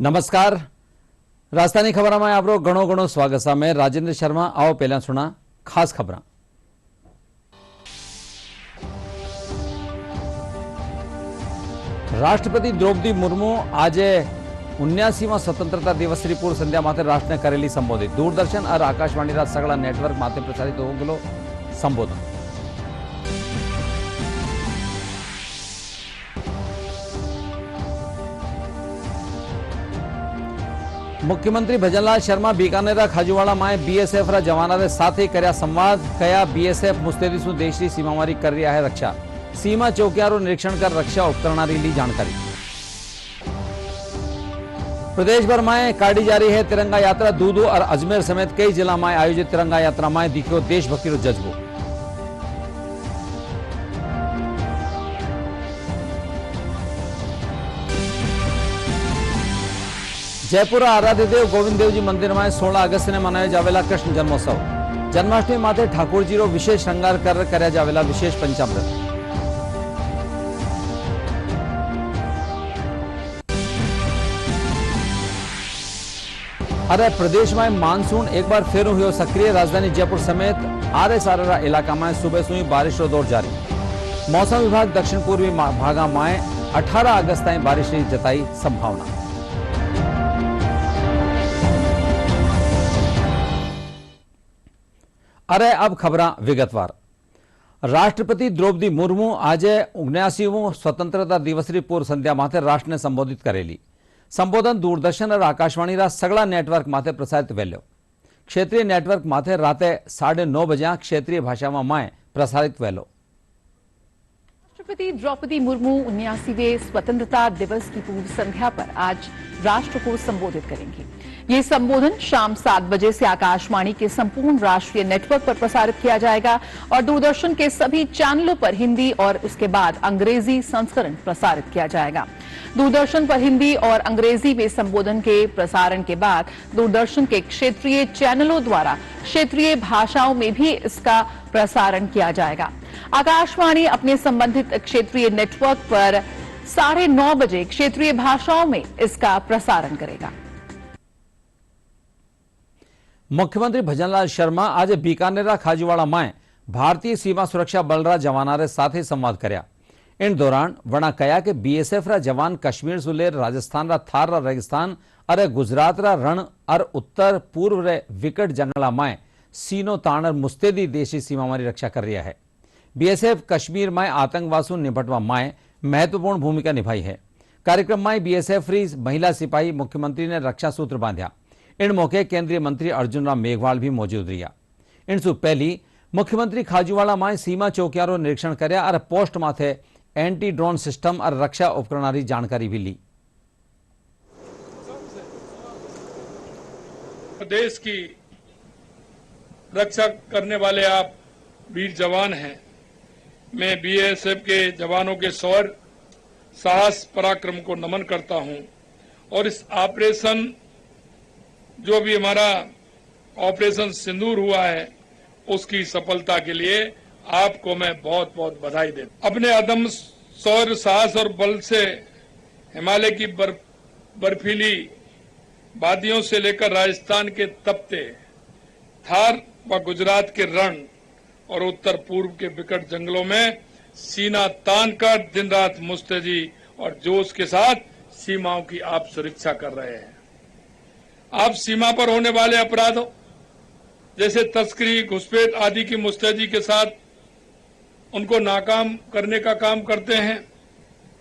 नमस्कार। राजधानी खबर में आपरो घणो घणो स्वागत है। मैं राजेंद्र शर्मा। आओ पहला सुना खास खबर। राष्ट्रपति द्रौपदी मुर्मू आज 79वां स्वतंत्रता दिवस पूर्व संध्या माथे राष्ट्र ने करेली संबोधित। दूरदर्शन और आकाशवाणी सगळा नेटवर्क माथे प्रसारित हो गेलो संबोधन। मुख्यमंत्री भजनलाल शर्मा बीकानेर खाजूवाड़ा में बीएसएफ जवानों साथ कर्या संवाद। कया बीएसएफ मुस्तैदी सु देश की सीमावारी कर रहा है रक्षा। सीमा चौकियारो निरीक्षण कर रक्षा उपकरणों ली जानकारी। प्रदेश भर में काढ़ी जारी है तिरंगा यात्रा। दूदू और अजमेर समेत कई जिला में आयोजित तिरंगा यात्रा में दिखो देशभक्ति जज्बो। जयपुर आराध्य देव गोविंद देव जी मंदिर में 16 अगस्त ने मनाया जावेला कृष्ण जन्मोत्सव। जन्माष्टमी माथे ठाकुर जी रो विशेष श्रृंगार कर कर्या जावेला विशेष पंचामृत। अरे प्रदेश में मानसून एक बार फिर हुई सक्रिय। राजधानी जयपुर समेत आरे सारा इलाका में सुबह से बारिश रो दौर जारी। मौसम विभाग दक्षिण पूर्वी भागा में 18 अगस्त तक बारिश की जताई संभावना। अरे अब खबर विगतवार। राष्ट्रपति द्रौपदी मुर्मू आज 79वां स्वतंत्रता दिवस पूर्व संध्या माथे राष्ट्र ने संबोधित करेली। संबोधन दूरदर्शन और आकाशवाणी सगळा नेटवर्क माथे प्रसारित वेल्यो। क्षेत्रीय नेटवर्क माथे राते 9:30 बजे क्षेत्रीय भाषा में प्रसारित वेलो। राष्ट्रपति द्रौपदी मुर्मू 79वें स्वतंत्रता दिवस की पूर्व संध्या पर आज राष्ट्र को संबोधित करेंगी। ये संबोधन शाम 7 बजे से आकाशवाणी के संपूर्ण राष्ट्रीय नेटवर्क पर प्रसारित किया जाएगा और दूरदर्शन के सभी चैनलों पर हिंदी और उसके बाद अंग्रेजी संस्करण प्रसारित किया जाएगा। दूरदर्शन पर हिंदी और अंग्रेजी में संबोधन के प्रसारण के बाद दूरदर्शन के क्षेत्रीय चैनलों द्वारा क्षेत्रीय भाषाओं में भी इसका प्रसारण किया जाएगा। आकाशवाणी अपने संबंधित क्षेत्रीय नेटवर्क पर 9:30 बजे क्षेत्रीय भाषाओं में इसका प्रसारण करेगा। मुख्यमंत्री भजनलाल शर्मा आज बीकानेर खाजूवाड़ा में भारतीय सीमा सुरक्षा बल जवानों साथ संवाद कर्या। इन दौरान वणा कया कि बीएसएफ जवान कश्मीर सुलेर राजस्थान थार रेगिस्तान और गुजरात रण और उत्तर पूर्व विकट जंगला में सीनो ताण मुस्तैदी देशी सीमा में रक्षा कर रहा है। बीएसएफ कश्मीर में आतंकवाद से निपटवा में महत्वपूर्ण भूमिका निभाई है। कार्यक्रम में बीएसएफ महिला सिपाही मुख्यमंत्री ने रक्षा सूत्र बांध्या। इन मौके केंद्रीय मंत्री अर्जुन राम मेघवाल भी मौजूद रहा। इनसु पहली मुख्यमंत्री खाजूवाड़ा में सीमा चौकियारो निरीक्षण कर्या और पोस्ट माथे एंटी ड्रोन सिस्टम और रक्षा उपकरणों की जानकारी भी ली। देश की रक्षा करने वाले आप वीर जवान हैं। मैं बीएसएफ के जवानों के शौर्य, साहस, पराक्रम को नमन करता हूं और इस ऑपरेशन जो भी हमारा ऑपरेशन सिंदूर हुआ है उसकी सफलता के लिए आपको मैं बहुत बहुत बधाई देता हूं। अपने अदम्य शौर्य, साहस और बल से हिमालय की बर्फीली वादियों से लेकर राजस्थान के तपते थार व गुजरात के रण और उत्तर पूर्व के विकट जंगलों में सीना तान कर दिन रात मुस्तैदी और जोश के साथ सीमाओं की आप सुरक्षा कर रहे हैं। आप सीमा पर होने वाले अपराधों जैसे तस्करी, घुसपैठ आदि की मुस्तैदी के साथ उनको नाकाम करने का काम करते हैं।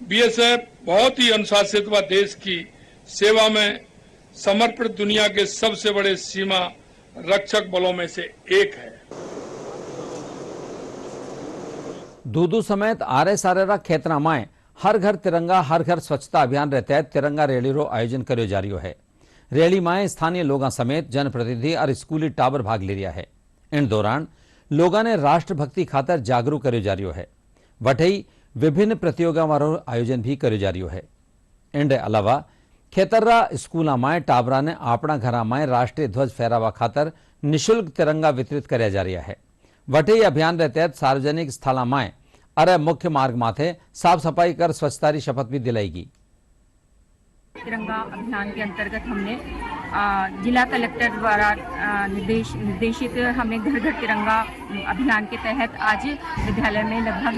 बीएसएफ बहुत ही अनुशासित व देश की सेवा में समर्पित दुनिया के सबसे बड़े सीमा रक्षक बलों में से एक है। दूदू समेत आरे सारेरा क्षेत्र में हर घर तिरंगा हर घर स्वच्छता अभियान के तहत तिरंगा रैली रो आयोजन करो जा रही है। रैली में स्थानीय लोगों समेत जनप्रतिनिधि और स्कूली टाबर भाग ले रहा है। इन दौरान लोगों ने राष्ट्रभक्ति खातर जागरूक करो जा रही है। वठई विभिन्न प्रतियोगिताओं आयोजन भी करो जा रही है। इन अलावा खेतर्रा स्कूलों में टाबरा ने अपना घर में राष्ट्रीय ध्वज फहरावा खातर निःशुल्क तिरंगा वितरित कराया जा रहा है। वठई अभियान के तहत सार्वजनिक स्थलों में और मुख्य मार्ग माथे साफ सफाई कर स्वच्छता की शपथ भी दिलाएगी। तिरंगा अभियान के अंतर्गत हमने जिला कलेक्टर द्वारा निर्देशित हमने घर घर तिरंगा अभियान के तहत आज विद्यालय में लगभग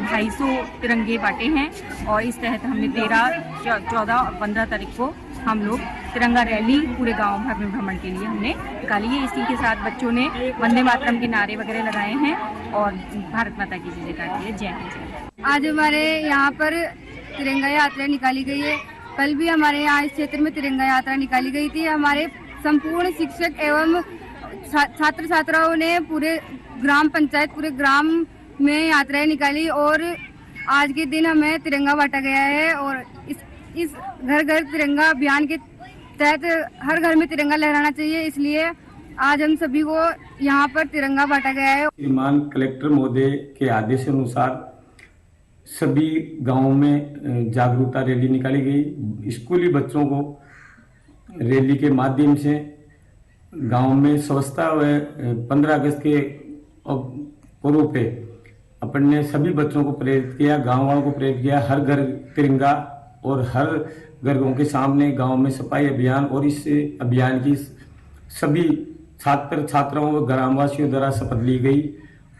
250 तिरंगे बांटे हैं और इस तहत हमने 13, 14 और 15 तारीख को हम लोग तिरंगा रैली पूरे गांव भर में भ्रमण के लिए हमने निकाली है। इसी के साथ बच्चों ने वंदे मातरम के नारे वगैरह लगाए हैं और भारत माता की जय जयकार की है। जय हिंद। आज हमारे यहाँ पर तिरंगा यात्रा निकाली गई है। कल भी हमारे यहाँ इस क्षेत्र में तिरंगा यात्रा निकाली गई थी। हमारे संपूर्ण शिक्षक एवं छात्र छात्राओं ने पूरे ग्राम पंचायत पूरे ग्राम में यात्राएं निकाली और आज के दिन हमें तिरंगा बांटा गया है और इस घर घर तिरंगा अभियान के तहत हर घर में तिरंगा लहराना चाहिए, इसलिए आज हम सभी को यहाँ पर तिरंगा बांटा गया है। श्रीमान कलेक्टर महोदय के आदेश अनुसार सभी गांवों में जागरूकता रैली निकाली गई। स्कूली बच्चों को रैली के माध्यम से गांव में स्वच्छता व 15 अगस्त के पर्व पे अपन ने सभी बच्चों को प्रेरित किया, गांव वालों को प्रेरित किया। हर घर तिरंगा और हर घरों के सामने गांव में सफाई अभियान और इस अभियान की सभी छात्र छात्राओं व ग्रामवासियों द्वारा शपथ ली गई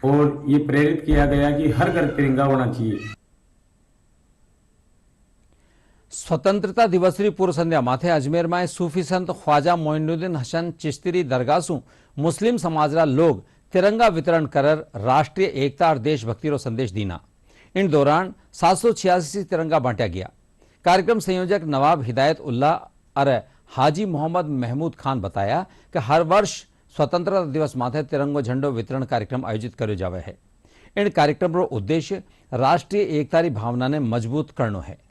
और ये प्रेरित किया गया कि हर घर तिरंगा होना चाहिए। स्वतंत्रता दिवसની પૂર્વ સંધ્યા માથે અજમેરમાં સૂફી સંત ખ્વાજા મોઇનુદ્દીન હસન ચિશ્તીની દરગાહ મુસ્લિમ સમાજના લોગ तिरंगा वितरण कर राष्ट्रीय एकता और देशभक्ति रो संदेश दीना। इन दौरान 786 तिरंगा बांटा गया। कार्यक्रम संयोजक नवाब हिदायत उल्ला और हाजी मोहम्मद महमूद खान बताया कि हर वर्ष स्वतंत्रता दिवस माथे तिरंगो झंडो वितरण कार्यक्रम आयोजित कर्यो जावे है। इन कार्यक्रम रो उद्देश्य राष्ट्रीय एकता री भावना ने मजबूत करनो है।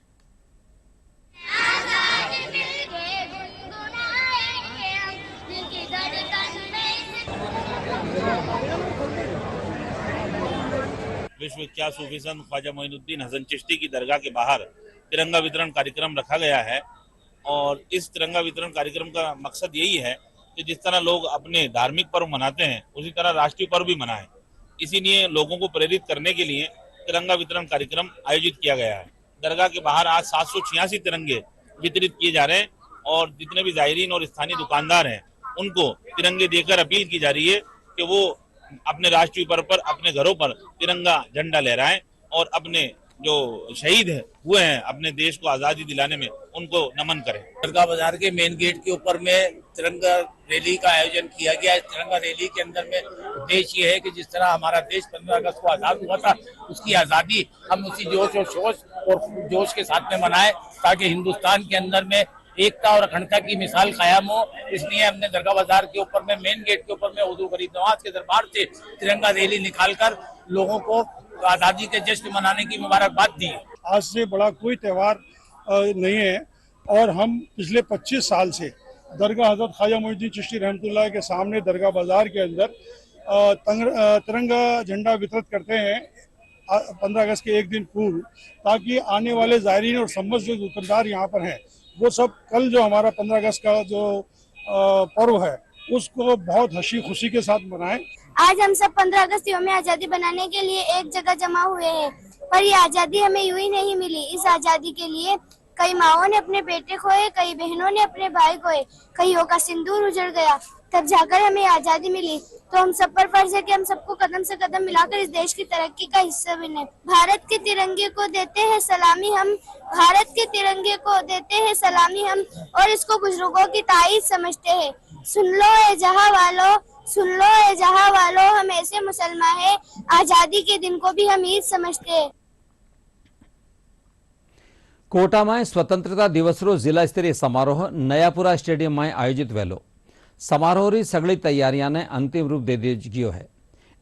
विश्व विख्यात सूफी संत ख्वाजा मोइनुद्दीन हसन चिश्ती की दरगाह के बाहर तिरंगा वितरण कार्यक्रम रखा गया है और इस तिरंगा वितरण कार्यक्रम का मकसद यही है कि जिस तरह लोग अपने धार्मिक पर्व मनाते हैं उसी तरह राष्ट्रीय पर्व भी मनाएं। इसीलिए लोगों को प्रेरित करने के लिए तिरंगा वितरण कार्यक्रम आयोजित किया गया है। दरगाह के बाहर आज 786 तिरंगे वितरित किए जा रहे हैं और जितने भी जायरीन और स्थानीय दुकानदार हैं उनको तिरंगे देकर अपील की जा रही है कि वो अपने राष्ट्रीय पर्व पर अपने घरों पर तिरंगा झंडा लहराएं और अपने जो शहीद हुए हैं अपने देश को आजादी दिलाने में उनको नमन करें। दरगाह बाजार के मेन गेट के ऊपर में तिरंगा रैली का आयोजन किया गया। इस तिरंगा रैली के अंदर में उद्देश्य ये है कि जिस तरह हमारा देश 15 अगस्त को आजाद हुआ था उसकी आजादी हम उसी जोश और शोश और जोश के साथ में मनाएं ताकि हिंदुस्तान के अंदर में एकता और अखंडता की मिसाल कायम हो। इसलिए हमने दरगाह बाजार के ऊपर में मेन गेट के ऊपर में हुजूर गरीब नवाज के दरबार से तिरंगा रैली निकालकर लोगों को आजादी के जश्न मनाने की मुबारकबाद दी। आज से बड़ा कोई त्योहार नहीं है और हम पिछले 25 साल से दरगाह हजरत ख्वाजा मोइनुद्दीन चिश्ती रहमतुल्लाह के सामने दरगाह बाजार के अंदर तिरंगा झंडा वितरित करते हैं 15 अगस्त के एक दिन पूर्व, ताकि आने वाले जायरीन और समझ जो दुकानदार यहाँ पर हैं वो सब कल जो हमारा 15 अगस्त का जो पर्व है उसको बहुत हंसी खुशी के साथ मनाएं। आज हम सब 15 अगस्त यौम आज़ादी बनाने के लिए एक जगह जमा हुए हैं, पर ये आज़ादी हमें यूं ही नहीं मिली। इस आज़ादी के लिए कई माओं ने अपने बेटे खोए, कई बहनों ने अपने भाई खोए, कईयों का सिंदूर उजड़ गया, तब जाकर हमें आज़ादी मिली। तो हम सब पर फर्ज है कि हम सबको कदम से कदम मिलाकर इस देश की तरक्की का हिस्सा बने। भारत के तिरंगे को देते हैं सलामी हम, भारत के तिरंगे को देते हैं सलामी हम, और इसको बुजुर्गों की ताईद समझते हैं। सुन लो ए जहां वालों, सुन लो ए जहां वालों, हम ऐसे मुसलमान हैं, आजादी के दिन को भी हम ईद समझते हैं। कोटा में स्वतंत्रता दिवस रो जिला स्तरीय समारोह नयापुरा स्टेडियम में आयोजित वेलो। समारोह री सगली तैयारियां ने अंतिम रूप दे दियो है।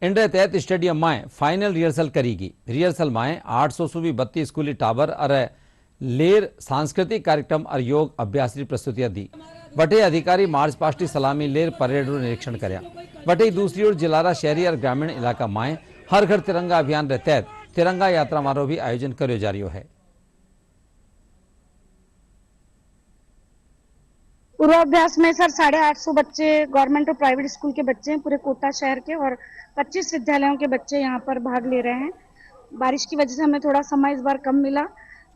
इंडे तहत स्टेडियम में फाइनल रिहर्सल करीगी। रिहर्सल में 800 सूबी 32 स्कूली टाबर और लेर सांस्कृतिक कार्यक्रम और योग अभ्यास की प्रस्तुतियां दी। वटे अधिकारी मार्च पास्ट की सलामी लेर परेड रो निरीक्षण कर्या। वटे दूसरी ओर जिलारा शहरी और ग्रामीण इलाका में हर घर तिरंगा अभियान के तहत तिरंगा यात्रा मारो भी आयोजन कर्यो जा रह्यो है। पूर्वाभ्यास में सर 850 बच्चे गवर्नमेंट और प्राइवेट स्कूल के बच्चे हैं पूरे कोटा शहर के, और 25 विद्यालयों के बच्चे यहाँ पर भाग ले रहे हैं। बारिश की वजह से हमें थोड़ा समय इस बार कम मिला,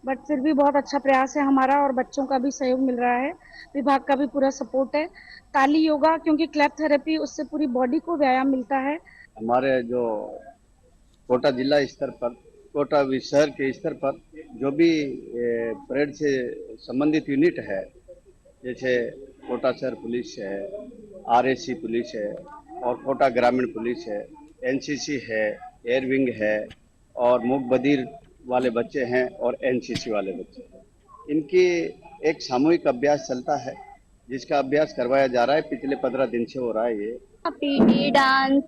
बट फिर भी बहुत अच्छा प्रयास है हमारा और बच्चों का भी सहयोग मिल रहा है, विभाग का भी पूरा सपोर्ट है। ताली योगा क्योंकि क्लैप थेरेपी, उससे पूरी बॉडी को व्यायाम मिलता है। हमारे जो कोटा जिला स्तर पर, कोटा शहर के स्तर पर जो भी परेड से संबंधित यूनिट है, जैसे कोटा शहर पुलिस है, आरएसी पुलिस है और कोटा ग्रामीण पुलिस है, एनसीसी है, एयर विंग है और मूक बधिर वाले बच्चे हैं और एनसीसी वाले बच्चे हैं, इनकी एक सामूहिक अभ्यास चलता है जिसका अभ्यास करवाया जा रहा है। पिछले 15 दिन से हो रहा है ये। पीटी, डांस,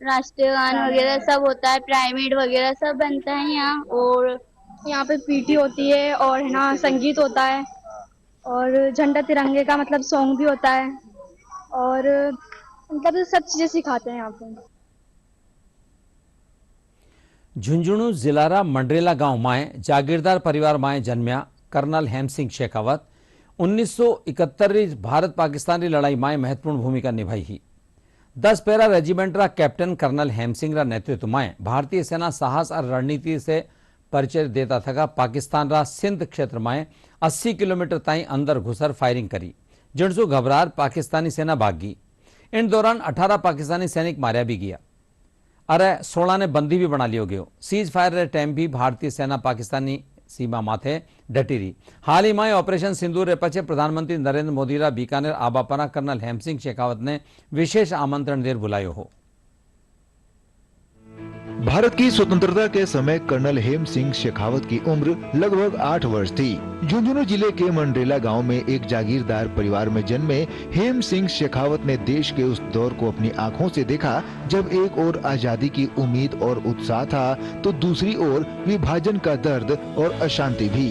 राष्ट्रीय गान वगैरह सब होता है, प्राइमेट वगैरह सब बनता है यहाँ। और यहाँ पे पीटी होती है और है ना संगीत होता है और झंडा तिरंगे का मतलब सॉन्ग भी होता है और मतलब सब चीजें सिखाते हैं यहाँ पे। झुंझुनू जिलारा मंडरेला गांव माए जागीरदार परिवार माए जन्म्या कर्नल हेमसिंह शेखावत 1971 भारत पाकिस्तान लड़ाई माए महत्वपूर्ण भूमिका निभाई ही। 10 पैरा रेजिमेंट रा कैप्टन कर्नल हेमसिंह रा नेतृत्व में भारतीय सेना साहस और रणनीति से परिचय देता थका पाकिस्तान रा सिंध क्षेत्र में 80 किलोमीटर ताई अंदर घुसर फायरिंग करी, जिनसु घबरार पाकिस्तानी सेना भागी। इन दौरान 18 पाकिस्तानी सैनिक मार्या भी गया अरे 16 ने बंदी भी बना लियो गयो। सीज फायर रे टाइम भी भारतीय सेना पाकिस्तानी सीमा माथे डटी रही। हाल ही में ऑपरेशन सिंदूर रे पछे प्रधानमंत्री नरेंद्र मोदी रा बीकानेर आबापना कर्नल हेमसिंह शेखावत ने विशेष आमंत्रण देर बुलायो हो। भारत की स्वतंत्रता के समय कर्नल हेम सिंह शेखावत की उम्र लगभग 8 वर्ष थी। झुंझुनू जिले के मंडरेला गांव में एक जागीरदार परिवार में जन्मे हेम सिंह शेखावत ने देश के उस दौर को अपनी आंखों से देखा जब एक ओर आजादी की उम्मीद और उत्साह था तो दूसरी ओर विभाजन का दर्द और अशांति भी।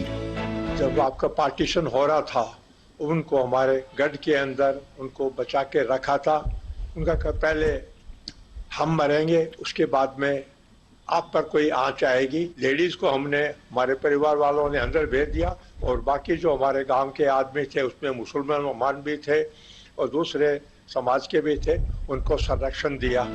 जब आपका पार्टीशन हो रहा था, उनको हमारे गढ़ के अंदर उनको बचा के रखा था। उनका पहले हम मरेंगे, उसके बाद में आप पर कोई आंच आएगी। लेडीज को हमने हमारे परिवार वालों ने अंदर भेज दिया और बाकी जो हमारे गांव के आदमी थे उसमें मुसलमान भी थे और दूसरे समाज के भी थे, उनको संरक्षण दिया।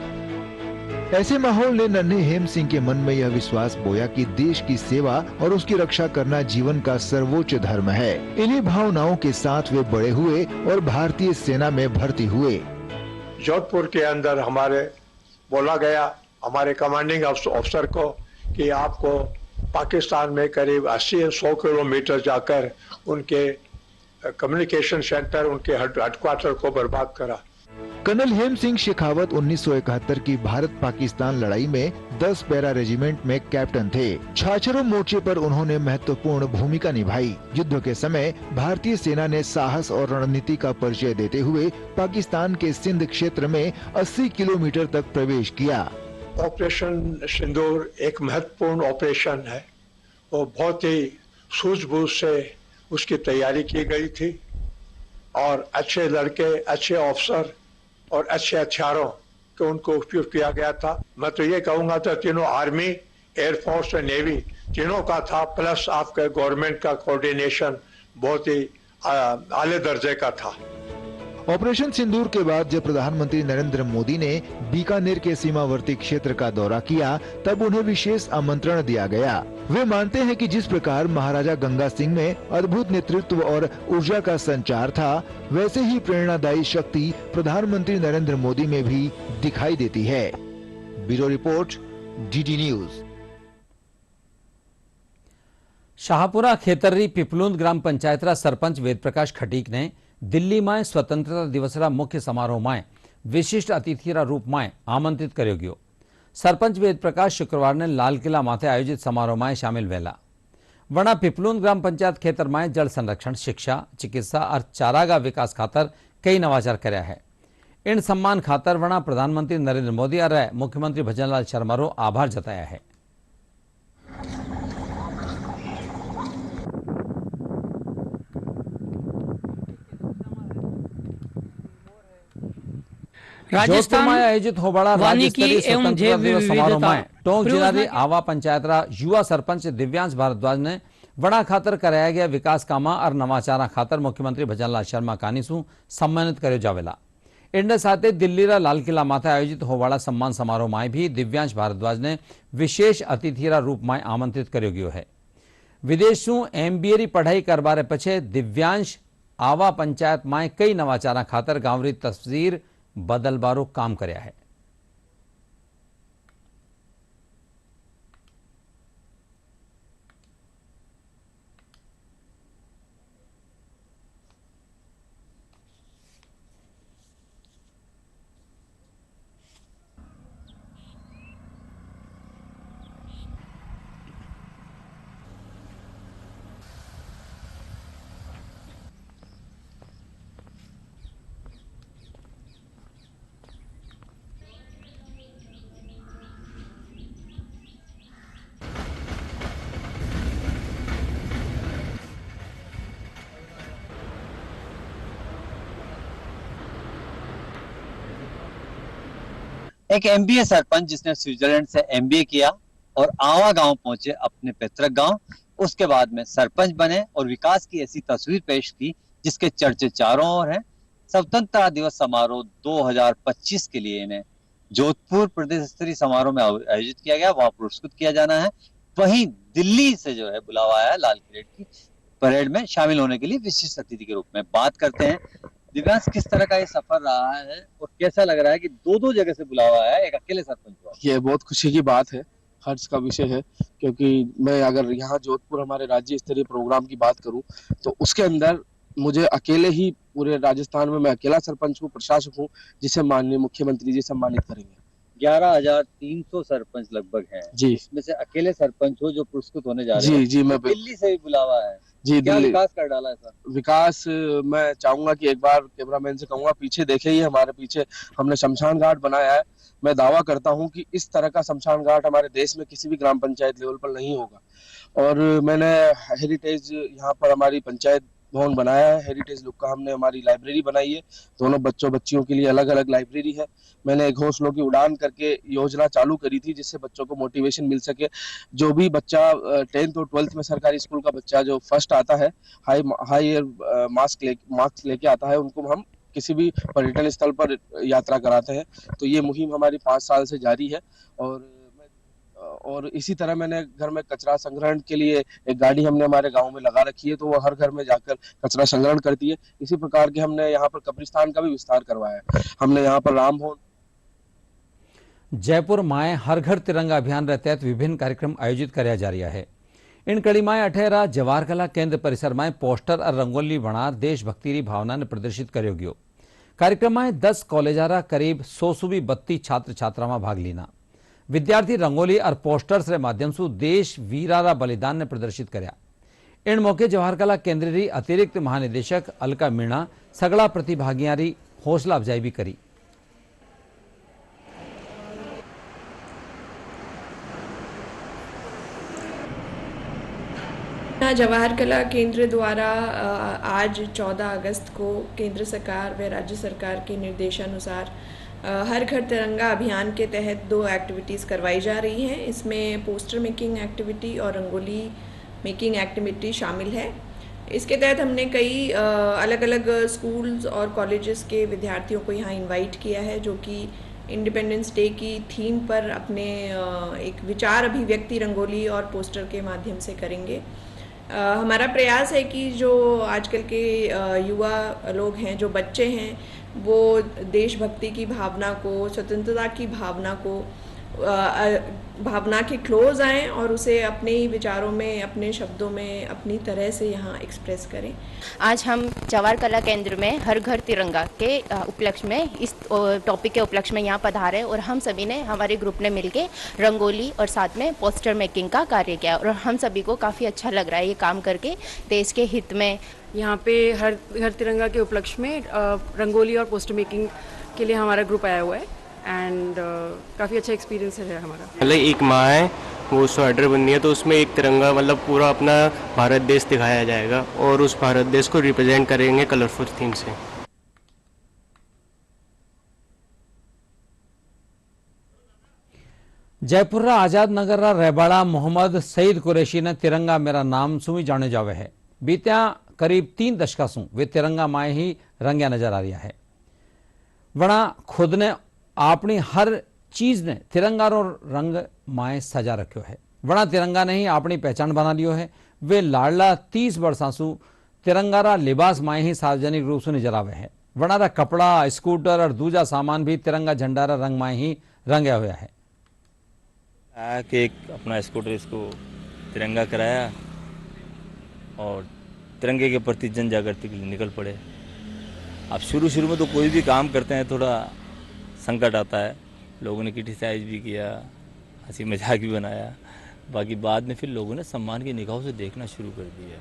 ऐसे माहौल ने नन्हे हेम सिंह के मन में यह विश्वास बोया कि देश की सेवा और उसकी रक्षा करना जीवन का सर्वोच्च धर्म है। इन्हीं भावनाओं के साथ वे बड़े हुए और भारतीय सेना में भर्ती हुए। जोधपुर के अंदर हमारे बोला गया हमारे कमांडिंग अफसर को कि आपको पाकिस्तान में करीब 80-100 किलोमीटर जाकर उनके कम्युनिकेशन सेंटर, उनके हेडक्वार्टर को बर्बाद करा। कर्नल हेम सिंह शेखावत 1971 की भारत पाकिस्तान लड़ाई में 10 पैरा रेजिमेंट में कैप्टन थे। छाछरों मोर्चे पर उन्होंने महत्वपूर्ण भूमिका निभाई। युद्ध के समय भारतीय सेना ने साहस और रणनीति का परिचय देते हुए पाकिस्तान के सिंध क्षेत्र में 80 किलोमीटर तक प्रवेश किया। ऑपरेशन सिंदूर एक महत्वपूर्ण ऑपरेशन है। वो बहुत ही सूझबूझ से उसकी तैयारी की गई थी और अच्छे लड़के, अच्छे ऑफिसर और अच्छे हथियारों को उनको उपयोग किया गया था। मैं तो ये कहूँगा तो तीनों आर्मी, एयरफोर्स और नेवी तीनों का था, प्लस आपके गवर्नमेंट का कोऑर्डिनेशन बहुत ही आले दर्जे का था। ऑपरेशन सिंदूर के बाद जब प्रधानमंत्री नरेंद्र मोदी ने बीकानेर के सीमावर्ती क्षेत्र का दौरा किया तब उन्हें विशेष आमंत्रण दिया गया। वे मानते हैं कि जिस प्रकार महाराजा गंगा सिंह में अद्भुत नेतृत्व और ऊर्जा का संचार था, वैसे ही प्रेरणादायी शक्ति प्रधानमंत्री नरेंद्र मोदी में भी दिखाई देती है। Bureau report, DD news. Shahpura Khetri Piplund ग्राम पंचायत रा सरपंच वेद प्रकाश खटीक ने दिल्ली में स्वतंत्रता दिवस रा मुख्य समारोह में विशिष्ट अतिथि रा रूप में आमंत्रित कर्यो गयो। सरपंच वेद प्रकाश शुक्रवार ने लाल किला माथे आयोजित समारोह में शामिल वेला। वना पिपलूंद ग्राम पंचायत खेतर में जल संरक्षण, शिक्षा, चिकित्सा और चारागाह विकास खातर कई नवाचार कर्या है। इन सम्मान खातर वना प्रधानमंत्री नरेंद्र मोदी और मुख्यमंत्री भजनलाल शर्मा रो आभार जताया है। राजस्थान में आयोजित होबाड़ा राज्य स्तरीय स्वतंत्रता दिवस समारोह में टोंक जिला री आवा पंचायत रा युवा सरपंच दिव्यांश भारद्वाज ने वड़ा खातर कराया गया विकास कामा और नवाचारा खातर मुख्यमंत्री भजनलाल शर्मा कानीसू सम्मानित कर्यो जावेला। इनके साथ दिल्ली रा लाल किला माथे आयोजित होबाड़ा सम्मान समारोह में भी दिव्यांश भारद्वाज ने विशेष अतिथि रा रूप में आमंत्रित कर्यो गयो है। विदेशों MBA री पढ़ाई करवारे पछे दिव्यांश आवा पंचायत में कई नवाचारा खातर गांव री तस्वीर बदलवारो काम कर्या है। एक MBA सरपंच जिसने स्विट्जरलैंड से MBA किया और आवा गांव पहुंचे अपने पैतृक गांव, उसके बाद में सरपंच बने और विकास की ऐसी तस्वीर पेश की जिसके चर्चे चारों ओर हैं। स्वतंत्रता दिवस समारोह 2025 के लिए इन्हें जोधपुर प्रदेश स्तरीय समारोह में आयोजित किया गया, वहां पुरस्कृत किया जाना है। वहीं दिल्ली से जो है बुलावा आया लाल किले की परेड में शामिल होने के लिए विशिष्ट अतिथि के रूप में। बात करते हैं दिव्यांश, किस तरह का ये सफर रहा है और कैसा लग रहा है कि दो जगह से बुलावा आया, एक अकेले सरपंच हुआ? ये बहुत खुशी की बात है, हर्ष का विषय है, क्योंकि मैं अगर यहाँ जोधपुर हमारे राज्य स्तरीय प्रोग्राम की बात करूं तो उसके अंदर मुझे अकेले ही पूरे राजस्थान में मैं अकेला सरपंच हूँ, प्रशासक हूँ, जिसे माननीय मुख्यमंत्री जी सम्मानित करेंगे। 11,300 सरपंच लगभग हैं जी, इसमें से अकेले सरपंच हो जो पुरस्कृत होने जा रहे हैं। जी मैं दिल्ली से भी बुलावा है जी, क्या दिल्ली विकास कर डाला है सर? विकास मैं चाहूंगा कि एक बार कैमरामैन से कहूंगा पीछे देखे, ही हमारे पीछे हमने शमशान घाट बनाया है। मैं दावा करता हूं कि इस तरह का शमशान घाट हमारे देश में किसी भी ग्राम पंचायत लेवल पर नहीं होगा। और मैंने हेरिटेज यहाँ पर हमारी पंचायत भवन बनाया है, हेरिटेज लुक का हमने हमारी लाइब्रेरी बनाई है, दोनों बच्चों के लिए अलग अलग लाइब्रेरी है। मैंने घोंसलों की उड़ान करके योजना चालू करी थी जिससे बच्चों को मोटिवेशन मिल सके। जो भी बच्चा 10th और 12th में सरकारी स्कूल का बच्चा जो फर्स्ट आता है, हाई मार्क्स लेके आता है, उनको हम किसी भी पर्यटन स्थल पर यात्रा कराते हैं। तो ये मुहिम हमारी 5 साल से जारी है। और इसी तरह मैंने घर में कचरा संग्रहण के लिए एक गाड़ी हमने हमारे गांव में लगा रखी है, तो वो हर घर में जाकर कचरा संग्रहण करती है। इसी प्रकार के हमने यहाँ पर कब्रिस्तान का भी विस्तार करवाया है। हमने यहाँ पर राम भवन। जयपुर माए हर घर तिरंगा अभियान के तहत विभिन्न कार्यक्रम आयोजित कराया जा रहा है। इन कड़ी माए अठेरा जवाहर कला केंद्र परिसर में पोस्टर और रंगोली बना देशभक्ति की भावना ने प्रदर्शित करो गयो। कार्यक्रम में 10 कॉलेजारा करीब 132 छात्र छात्रा में भाग लीना। विद्यार्थी रंगोली और पोस्टर्स के माध्यम से देश वीरारा बलिदान ने प्रदर्शित कर्या। इन मौके जवाहर कला केंद्र की अतिरिक्त महानिदेशक अलका मीणा सगड़ा प्रतिभागियों की हौसला अफजाई भी करी। जवाहर कला केंद्र द्वारा आज 14 अगस्त को केंद्र सरकार व राज्य सरकार के निर्देशानुसार हर घर तिरंगा अभियान के तहत 2 एक्टिविटीज़ करवाई जा रही हैं। इसमें पोस्टर मेकिंग एक्टिविटी और रंगोली मेकिंग एक्टिविटी शामिल है। इसके तहत हमने कई अलग अलग स्कूल्स और कॉलेजेस के विद्यार्थियों को यहाँ इनवाइट किया है, जो कि इंडिपेंडेंस डे की थीम पर अपने एक विचार अभिव्यक्ति रंगोली और पोस्टर के माध्यम से करेंगे। हमारा प्रयास है कि जो आजकल के युवा लोग हैं, जो बच्चे हैं, वो देशभक्ति की भावना को, स्वतंत्रता की भावना के क्लोज आएं और उसे अपने ही विचारों में, अपने शब्दों में, अपनी तरह से यहाँ एक्सप्रेस करें। आज हम जवाहर कला केंद्र में हर घर तिरंगा के उपलक्ष्य में, इस टॉपिक के उपलक्ष्य में यहाँ पधारे और हम सभी ने, हमारे ग्रुप ने मिलके रंगोली और साथ में पोस्टर मेकिंग का कार्य किया और हम सभी को काफ़ी अच्छा लग रहा है ये काम करके देश के हित में। यहाँ पे हर घर तिरंगा के उपलक्ष्य में रंगोली और पोस्टर मेकिंग के लिए हमारा ग्रुप आया हुआ है एंड काफ़ी अच्छा एक्सपीरियंस है हमारा। मतलब एक माँ है, वो स्वेटर बननी है, तो उसमें एक तिरंगा मतलब पूरा अपना भारत देश दिखाया जाएगा और उस भारत देश को रिप्रेजेंट करेंगे कलरफुल थीम से। जयपुर आजाद नगर रहबाड़ा मोहम्मद सईद कुरैशी ने तिरंगा मेरा नाम सुमी जाने जावे है। बीत्या करीब 3 दशका सु वे तिरंगा माए ही रंग्या नजर आ रहा है। वणा खुद ने अपनी हर चीज ने तिरंगा रो रंग माए सजा रखो है। वणा तिरंगा ने ही अपनी पहचान बना लियो है। वे लाडला 30 वर्षांसु तिरंगारा लिबास माए ही सार्वजनिक रूप से नजर आवे है। वनारा कपड़ा, स्कूटर और दूजा सामान भी तिरंगा झंडारा रंग माए ही रंगा हुआ है। कि एक अपना स्कूटर इसको तिरंगा कराया और तिरंगे के प्रति जन जागृति के लिए निकल पड़े। अब शुरू में तो कोई भी काम करते हैं थोड़ा संकट आता है, लोगों ने क्रिटिसाइज भी किया, हंसी मजाक भी बनाया, बाकी बाद में फिर लोगों ने सम्मान की निगाहों से देखना शुरू कर दिया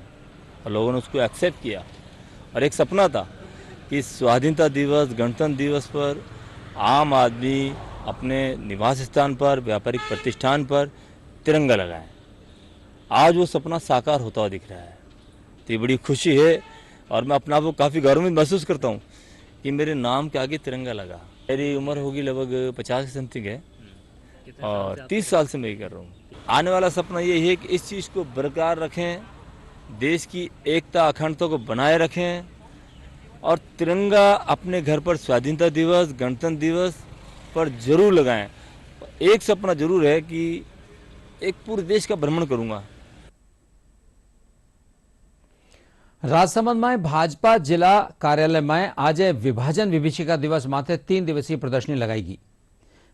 और लोगों ने उसको एक्सेप्ट किया। और एक सपना था कि स्वाधीनता दिवस, गणतंत्र दिवस पर आम आदमी अपने निवास स्थान पर, व्यापारिक प्रतिष्ठान पर तिरंगा लगाएं। आज वो सपना साकार होता हुआ दिख रहा है, तो ये बड़ी खुशी है और मैं अपने आप को काफ़ी गौरवान्वित महसूस करता हूँ कि मेरे नाम के आगे तिरंगा लगा। मेरी उम्र होगी लगभग 50 समथिंग है और 30 साल से मैं ये कर रहा हूँ। आने वाला सपना ये है कि इस चीज़ को बरकरार रखें, देश की एकता अखंडता को बनाए रखें और तिरंगा अपने घर पर स्वाधीनता दिवस, गणतंत्र दिवस पर जरूर लगाएं। एक सपना जरूर है कि एक पूरे देश का भ्रमण करूंगा। राजसमंद में भाजपा जिला कार्यालय में आज विभाजन विभीषिका दिवस माथे 3 दिवसीय प्रदर्शनी लगाई।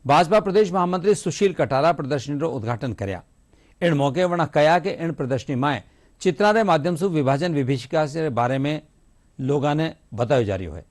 भाजपा प्रदेश महामंत्री सुशील कटारा प्रदर्शनी रो उद्घाटन कर्या। इन मौके वणा कया के इन प्रदर्शनी में चित्रा के माध्यम से विभाजन विभीषिका के बारे में लोगों ने बताया जा रही है।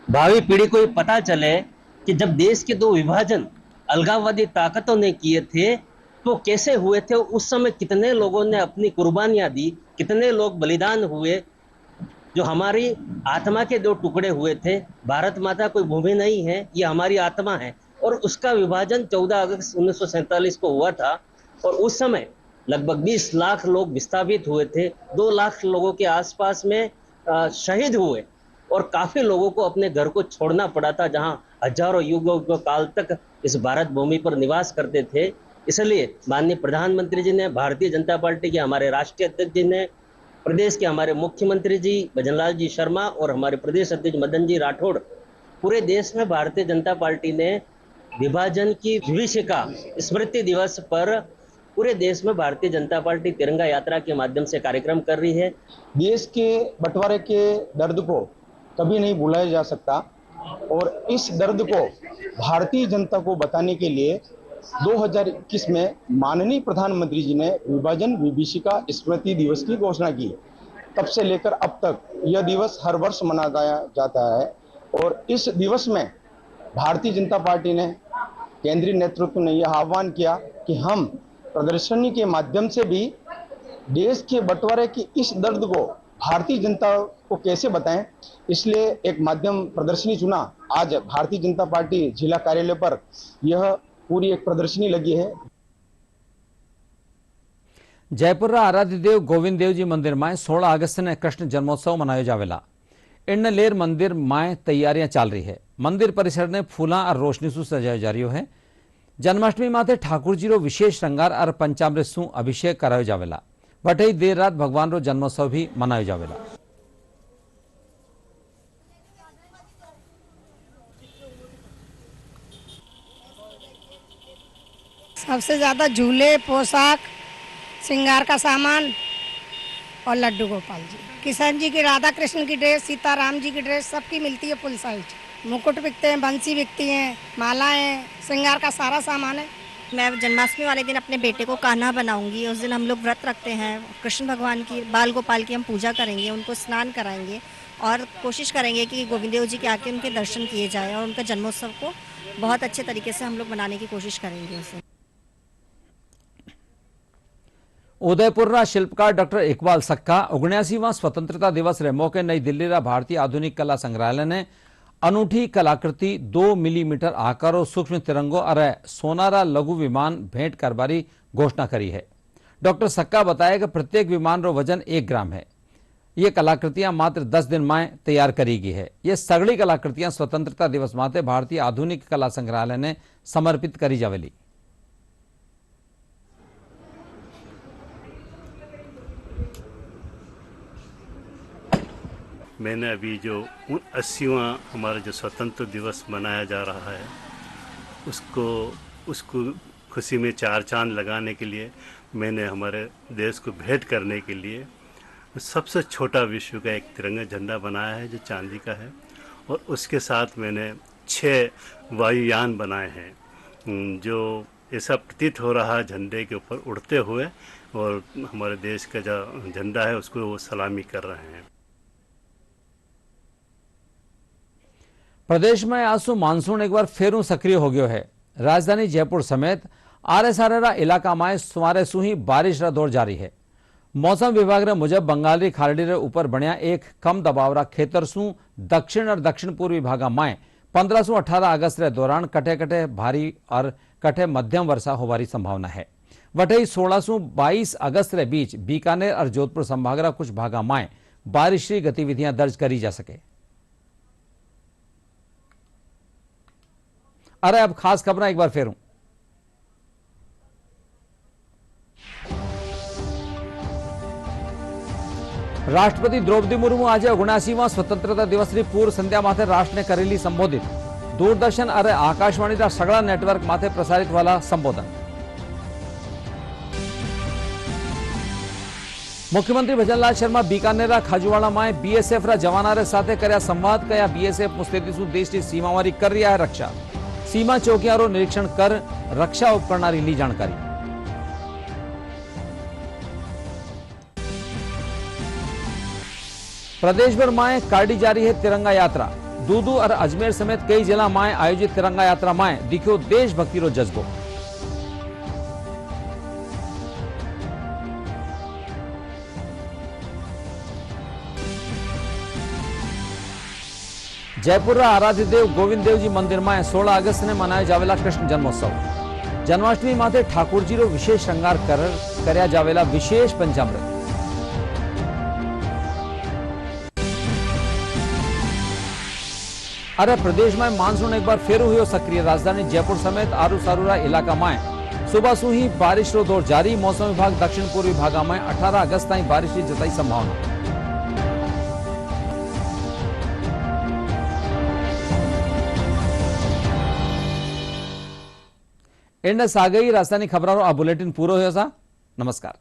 भावी पीढ़ी को ये पता चले कि जब देश के 2 विभाजन अलगाववादी ताकतों ने किए थे तो कैसे हुए थे, उस समय कितने लोगों ने अपनी कुर्बानियां दी, कितने लोग बलिदान हुए। जो हमारी आत्मा के 2 टुकड़े हुए थे, भारत माता कोई भूमि नहीं है, ये हमारी आत्मा है, और उसका विभाजन 14 अगस्त 1947 को हुआ था और उस समय लगभग 20 लाख लोग विस्थापित हुए थे, 2 लाख लोगों के आसपास में शहीद हुए और काफी लोगों को अपने घर को छोड़ना पड़ा था, जहां हजारों युगों काल तक इस भारत भूमि पर निवास करते थे। इसलिए माननीय प्रधानमंत्री जी ने, भारतीय जनता पार्टी के हमारे राष्ट्रीय अध्यक्ष जी ने, प्रदेश के हमारे मुख्यमंत्री जी भजनलाल जी शर्मा और हमारे प्रदेश अध्यक्ष मदन जी राठौड़, पूरे देश में भारतीय जनता पार्टी ने विभाजन की विभीषिका स्मृति दिवस पर पूरे देश में भारतीय जनता पार्टी तिरंगा यात्रा के माध्यम से कार्यक्रम कर रही है। देश के बंटवारे के दर्द को कभी नहीं भुलाया जा सकता और इस दर्द को भारतीय जनता को बताने के लिए 2021 में माननीय प्रधानमंत्री जी ने विभाजन विभीषिका स्मृति दिवस की घोषणा की। तब से लेकर अब तक यह दिवस हर वर्ष मनाया जाता है और इस दिवस में भारतीय जनता पार्टी ने, केंद्रीय नेतृत्व ने यह आह्वान किया कि हम प्रदर्शनी के माध्यम से भी देश के बंटवारे की इस दर्द को भारतीय जनता को कैसे बताएं, इसलिए एक माध्यम प्रदर्शनी चुना। आज भारतीय जनता पार्टी जिला कार्यालय पर यह पूरी एक प्रदर्शनी लगी है। जयपुर आराध्य देव गोविंद देव जी मंदिर में 16 अगस्त ने कृष्ण जन्मोत्सव मनाया जावेला। इन लेर मंदिर में तैयारियां चल रही है। मंदिर परिसर ने फूला और रोशनी से सजाया जा रही है। जन्माष्टमी माथे ठाकुर जी रो विशेष श्रृंगार और पंचामृत सु अभिषेक कराया जावेला। वटे देर रात भगवान रो जन्मोत्सव भी मनाया जावेला। सबसे ज्यादा झूले, पोशाक, श्रृंगार का सामान और लड्डू गोपाल जी, किशन जी की, राधा कृष्ण की ड्रेस, सीताराम जी की ड्रेस, सबकी मिलती है फुल साइज। मुकुट बिकते हैं, बंसी बिकती हैं, मालाएं, श्रृंगार का सारा सामान है। मैं जन्माष्टमी वाले दिन अपने बेटे को कान्हा बनाऊंगी। उस दिन हम लोग व्रत रखते हैं, कृष्ण भगवान की, बाल गोपाल की हम पूजा करेंगे, उनको स्नान कराएंगे और कोशिश करेंगे कि गोविंद देव जी के आके उनके दर्शन किए जाए और उनका जन्मोत्सव को बहुत अच्छे तरीके से हम लोग मनाने की कोशिश करेंगे। उसे उदयपुर शिल्पकार डॉक्टर इकबाल सक्का 79वां स्वतंत्रता दिवस रे मौके नई दिल्ली रा भारतीय आधुनिक कला संग्रहालय ने अनूठी कलाकृति 2 मिलीमीटर आकार और सूक्ष्म तिरंगों और सोनारा लघु विमान भेंट करबारी घोषणा करी है। डॉक्टर सक्का बताया कि प्रत्येक विमान रो वजन 1 ग्राम है। ये कलाकृतियां मात्र 10 दिन में तैयार करी गई है। ये सगड़ी कलाकृतियां स्वतंत्रता दिवस माते भारतीय आधुनिक कला संग्रहालय ने समर्पित करी जावेली। मैंने अभी जो 80वां हमारा जो स्वतंत्र दिवस मनाया जा रहा है उसको खुशी में चार चांद लगाने के लिए मैंने हमारे देश को भेंट करने के लिए सबसे छोटा विश्व का एक तिरंगा झंडा बनाया है जो चांदी का है, और उसके साथ मैंने 6 वायुयान बनाए हैं जो ऐसा प्रतीत हो रहा है झंडे के ऊपर उड़ते हुए, और हमारे देश का जो झंडा है उसको वो सलामी कर रहे हैं। प्रदेश में आसू मानसून एक बार फेरू सक्रिय हो गयो है। राजधानी जयपुर समेत आरेसारेरा इलाका में सुमारे सु ही बारिश रा दौर जारी है। मौसम विभाग रे मुजब बंगाली खाड़ी रे ऊपर बनिया एक कम दबाव रा खेतर सु दक्षिण और दक्षिण पूर्वी भागा में 15 से 18 अगस्त रे दौरान कटे कटे भारी और कटे मध्यम वर्षा होवारी संभावना है। वटई 16 से 22 अगस्त रे बीच बीकानेर और जोधपुर संभाग रा कुछ भागा में बारिश की गतिविधियां दर्ज करी जा सके। अरे अब खास खबर एक बार फेरूं। राष्ट्रपति द्रौपदी मुर्मू आज 79वां स्वतंत्रता दिवस की पूर्व संध्या माथे राष्ट्र ने करेली संबोधित। दूरदर्शन और आकाशवाणी रा सगळा नेटवर्क माथे प्रसारित वाला संबोधन। मुख्यमंत्री भजनलाल शर्मा बीकानेर खाजूवाड़ा में बीएसएफ रा जवाना रे साथे कर्या संवाद। कया बीएसएफ मुस्तैदी सु देश की सीमावारी कर रहा है रक्षा। सीमा चौकियारो निरीक्षण कर रक्षा उपकरणा ली जानकारी। प्रदेश भर में काटी जा रही है तिरंगा यात्रा। दूदू और अजमेर समेत कई जिला में आयोजित तिरंगा यात्रा में दिखो देशभक्ति रो जज्बो। जयपुर आराध्य देव गोविंद देव जी मंदिर में 16 अगस्त ने मनाया जावेला कृष्ण जन्मोत्सव। जन्माष्टमी माथे ठाकुर जी रो विशेष श्रृंगार कर्या जावेला विशेष पंचामृत। अरे प्रदेश में मानसून एक बार फिर हुई सक्रिय। राजधानी जयपुर समेत आरू सारूरा इलाका में सुबह सु ही बारिश रो दौर जारी। मौसम विभाग दक्षिण पूर्वी भागा में 18 अगस्त तक बारिश की जताई संभावना। एंड सागई राजधानी खबरों आ बुलेटिन पूरो हो। नमस्कार।